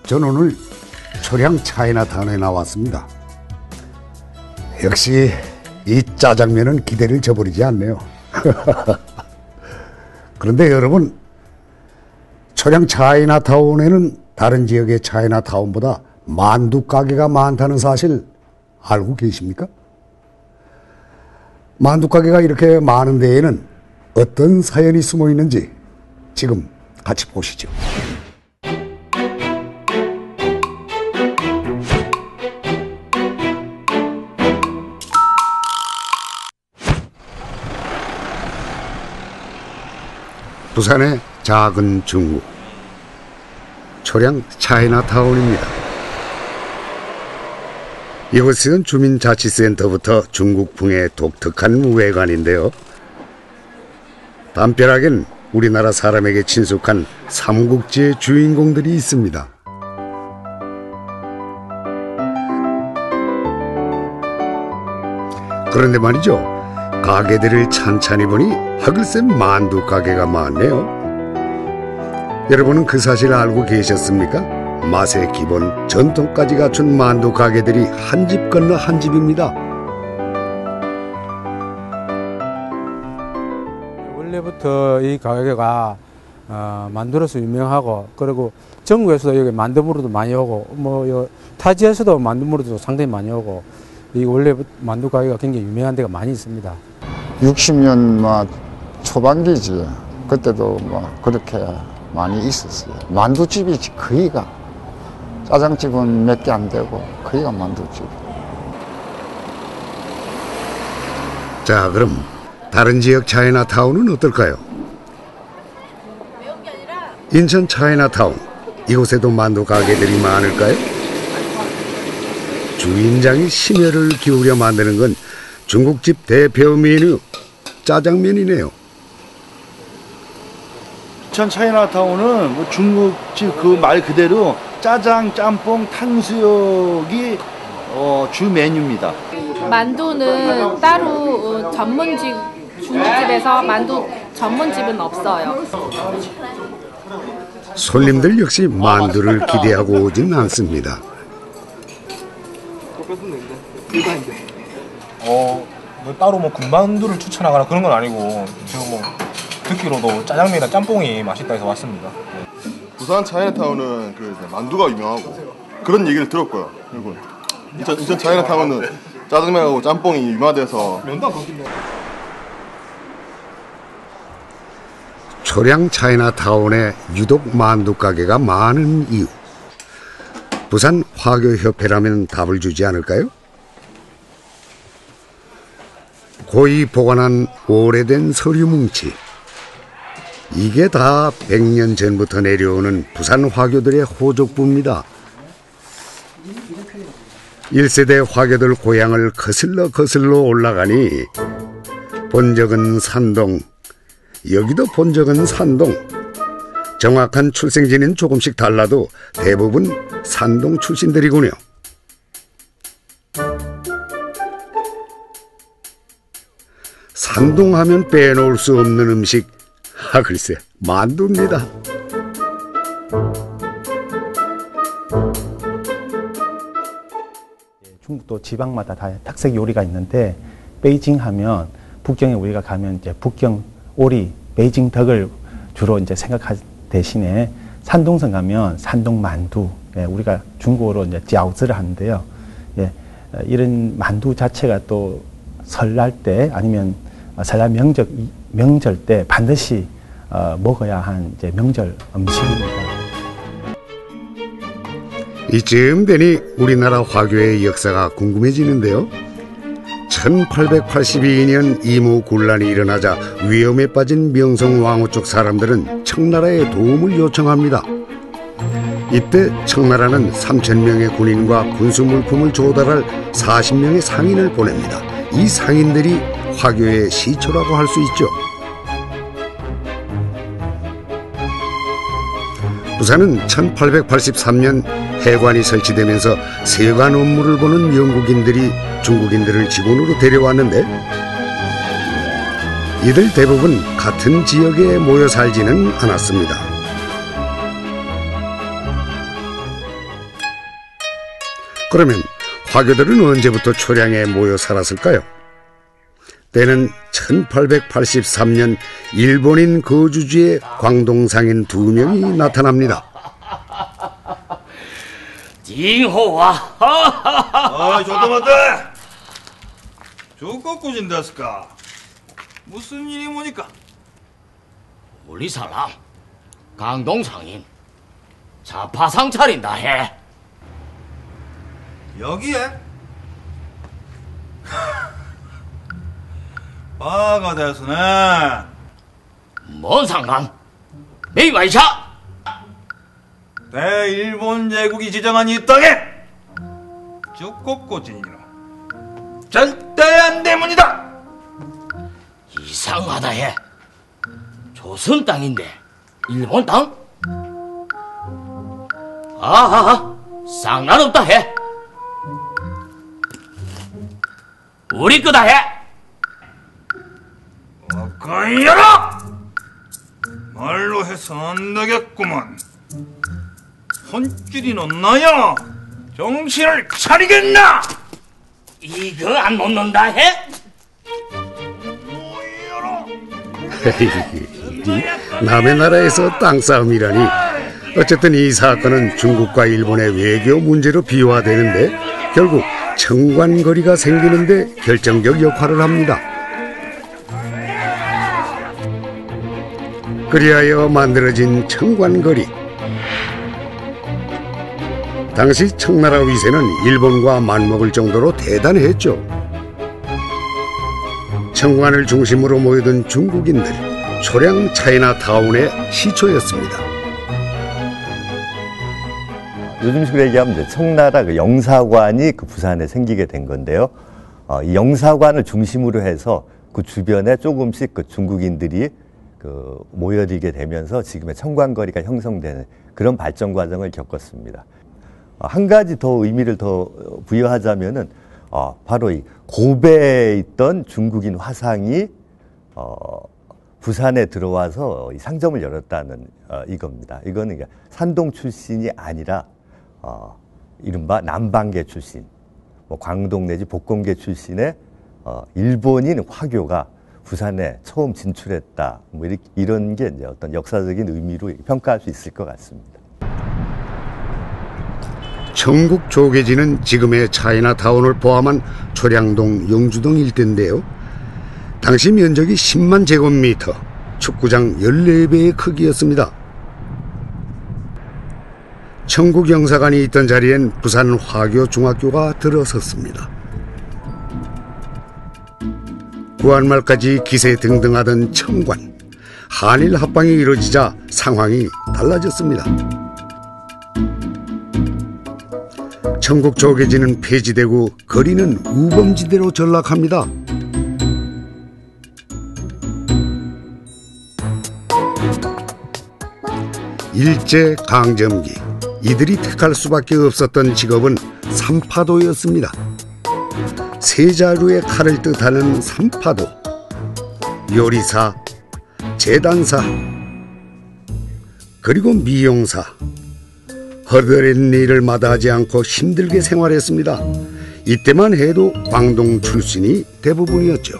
저는 오늘 초량 차이나타운에 나왔습니다. 역시 이 짜장면은 기대를 저버리지 않네요. 그런데 여러분, 초량 차이나타운에는 다른 지역의 차이나타운보다 만두 가게가 많다는 사실 알고 계십니까? 만두 가게가 이렇게 많은 데에는 어떤 사연이 숨어 있는지 지금 같이 보시죠. 부산의 작은 중구, 초량 차이나타운입니다. 이곳은 주민자치센터부터 중국풍의 독특한 외관인데요. 담벼락엔 우리나라 사람에게 친숙한 삼국지의 주인공들이 있습니다. 그런데 말이죠, 가게들을 찬찬히 보니 하글쎄 만두 가게가 많네요. 여러분은 그 사실 알고 계셨습니까? 맛의 기본, 전통까지 갖춘 만두 가게들이 한 집 건너 한 집입니다. 원래부터 이 가게가 만두로서 유명하고, 그리고 전국에서도 여기 만두무로도 많이 오고, 타 지역에서도 만두무로도 상당히 많이 오고, 이 원래 만두 가게가 굉장히 유명한 데가 많이 있습니다. 60년 초반기지. 그때도 그렇게 많이 있었어요. 만두집이 거의가, 짜장집은 몇 개 안 되고 거의가 만두집. 자, 그럼 다른 지역 차이나타운은 어떨까요? 인천 차이나타운, 이곳에도 만두 가게들이 많을까요? 주인장이 심혈을 기울여 만드는 건 중국집 대표 메뉴 짜장면이네요. 인천 차이나타운은 중국집 그 말 그대로 짜장, 짬뽕, 탕수육이 주 메뉴입니다. 만두는 따로 전문집, 중국집에서 만두 전문집은 없어요. 손님들 역시 만두를 기대하고 오진 않습니다. 따로 군만두를 추천하거나 그런 건 아니고 지금 듣기로도 짜장면이나 짬뽕이 맛있다 해서 왔습니다. 부산 차이나타운은 만두가 유명하고 그런 얘기를 들었고요. 그리고 인천 차이나타운은 짜장면하고 짬뽕이 유명해서. 초량 차이나타운에 유독 만두 가게가 많은 이유, 부산 화교협회라면 답을 주지 않을까요? 고이 보관한 오래된 서류 뭉치, 이게 다 100년 전부터 내려오는 부산 화교들의 호족부입니다. 1세대 화교들 고향을 거슬러 올라가니 본적은 산동, 여기도 본적은 산동. 정확한 출생지는 조금씩 달라도 대부분 산동 출신들이군요. 산동하면 빼놓을 수 없는 음식, 글쎄, 만두입니다. 중국도 지방마다 다 특색 요리가 있는데, 베이징 하면 북경에 우리가 가면 이제 북경 오리, 베이징 덕을 주로 이제 생각할 대신에 산동성 가면 산동 만두, 우리가 중국어로 이제 饺子를 하는데요. 이런 만두 자체가 또 설날 때 아니면 설날 명절 때 반드시 먹어야 한 이제 명절 음식입니다. 이쯤 되니 우리나라 화교의 역사가 궁금해지는데요. 1882년 이모군란이 일어나자 위험에 빠진 명성왕후 쪽 사람들은 청나라에 도움을 요청합니다. 이때 청나라는 3,000명의 군인과 군수물품을 조달할 40명의 상인을 보냅니다. 이 상인들이 화교의 시초라고 할 수 있죠. 부산은 1883년 해관이 설치되면서 세관 업무를 보는 영국인들이 중국인들을 직원으로 데려왔는데, 이들 대부분 같은 지역에 모여 살지는 않았습니다. 그러면 화교들은 언제부터 초량에 모여 살았을까요? 때는 1883년 일본인 거주지에 광동상인 2명이 나타납니다. 진호와 조금만데 중국구진 됐을까? 무슨 일이 뭐니까? 우리 사람 강동상인 자파상 차린다 해. 여기에? 바가 됐으네. 뭔 상관? 메이와이샤 대일본 제국이 지정한 이 땅에 중국구진이라 절대 안 되문이다. 이상하다 해. 조선 땅인데 일본 땅? 상관없다 해. 우리 거다 해. 가이야라! 말로 해서는 안 되겠구만. 손길이 넌나야 정신을 차리겠나? 이거 안 놓는다 해? 남의 나라에서 땅싸움이라니. 어쨌든 이 사건은 중국과 일본의 외교 문제로 비화되는데 결국 청관거리가 생기는데 결정적 역할을 합니다. 그리하여 만들어진 청관거리. 당시 청나라 위세는 일본과 맞먹을 정도로 대단했죠. 청관을 중심으로 모여든 중국인들, 초량 차이나타운의 시초였습니다. 요즘식으로 얘기하면 이제 청나라 그 영사관이 그 부산에 생기게 된 건데요. 이 영사관을 중심으로 해서 그 주변에 조금씩 그 중국인들이 그 모여들게 되면서 지금의 청관거리가 형성되는 그런 발전 과정을 겪었습니다. 한 가지 더 의미를 더 부여하자면은 바로 이 고베에 있던 중국인 화상이 부산에 들어와서 이 상점을 열었다는 이겁니다. 이거는 산동 출신이 아니라 이른바 남방계 출신, 뭐 광동 내지 복공계 출신의 일본인 화교가 부산에 처음 진출했다. 뭐 이런 게 이제 어떤 역사적인 의미로 평가할 수 있을 것 같습니다. 청국 조계지는 지금의 차이나타운을 포함한 초량동, 영주동 일대인데요. 당시 면적이 10만 제곱미터, 축구장 14배의 크기였습니다. 청국 영사관이 있던 자리엔 부산 화교중학교가 들어섰습니다. 9월 말까지 기세등등하던 청관. 한일 합방이 이루어지자 상황이 달라졌습니다. 청국 조계지는 폐지되고 거리는 우범지대로 전락합니다. 일제 강점기, 이들이 택할 수밖에 없었던 직업은 삼파도였습니다. 세 자루의 칼을 뜻하는 삼파도, 요리사, 재단사, 그리고 미용사. 허드렛 일을 마다하지 않고 힘들게 생활했습니다. 이때만 해도 광동 출신이 대부분이었죠.